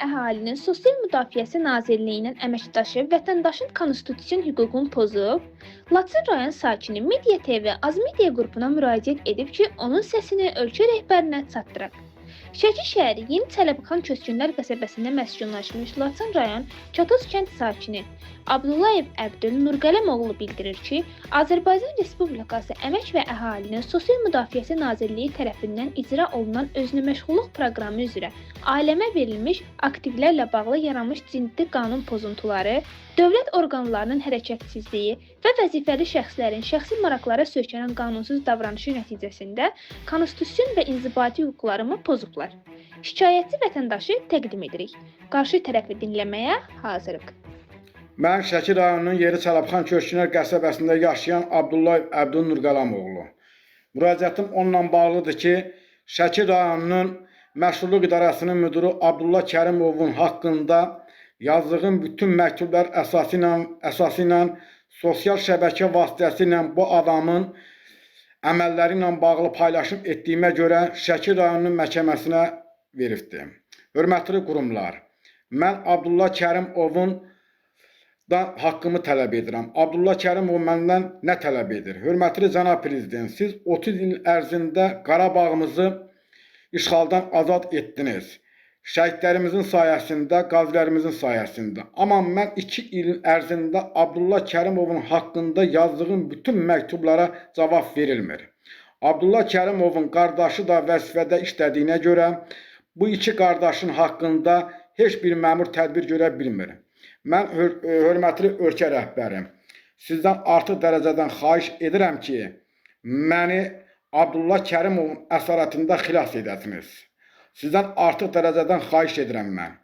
Əhalinin Sosial Müdafiəsi Nazirliyinin əməkdaşı vətəndaşın konstitusion hüququnu pozub, Laçın rayon sakini Media TV Azmedia qrupuna müraciət edib ki, onun səsini ölkə rəhbərinə çatdıraq. Şəki şəhəri Yeni Çələbixan Köçkünlər qəsəbəsində məskunlaşmış Laçın rayon Çatoz kənd sakini Abdullayev Əbdül Nurqələmoğlu bildirir ki, Azərbaycan Respublikası Əmək və Əhalinin Sosial Müdafiəsi Nazirliyi tərəfindən icra olunan özünəməşğulluq proqramı üzrə ailəmə verilmiş aktivlərlə bağlı yaranmış ciddi qanun pozuntuları, dövlət orqanlarının hərəkətsizliyi və vəzifəli şəxslərin şəxsi maraqlara söykənən qanunsuz davranışı nəticəsində konstitusion və inzibati hüquqlarımı pozublar. Şikayətçi vətəndaşı təqdim edirik. Qarşı tərəfi dinləməyə hazırıq. Mən Şəki rayonunun Yeni Çələbixan Köçkünlər qəsəbəsində yaşayan Abdullayev Əbdül Nurqələmoğlu. Müraciətim onunla bağlıdır ki, Şəki rayonunun Məşğulluq İdarəsinin müdürü Abdullah Kərimovun haqqında yazdığım bütün məktublar əsası ilə sosial şəbəkə vasitəsilə bu adamın əməlləri ilə bağlı paylaşım etdiyimə görə Şəki rayonunun məhkəməsinə veribdir. Hörmətli qurumlar, mən Abdullah Kərimovun haqqımı tələb edirəm. Abdullah Kərimov məndən nə tələb edir? Hörmətli cənab prezident, siz 30 il ərzində Qarabağımızı işğaldan azad etdiniz. Şəhidlərimizin sayəsində, qazilərimizin sayəsində. Amma mən 2 il ərzində Abdullah Kərimovun haqqında yazdığım bütün məktublara cavab verilmir. Abdullah Kərimovun qardaşı da vəzifədə işlədiyinə görə bu iki qardaşın haqqında heç bir məmur tədbir görə bilmir. Mən hörmətli ölkə rəhbərim, sizdən artıq dərəcədən xahiş edirəm ki, məni Abdullah Kərimovun əsarətində xilas edəsiniz. Sizdən artıq dərəcədən xahiş edirəm mən.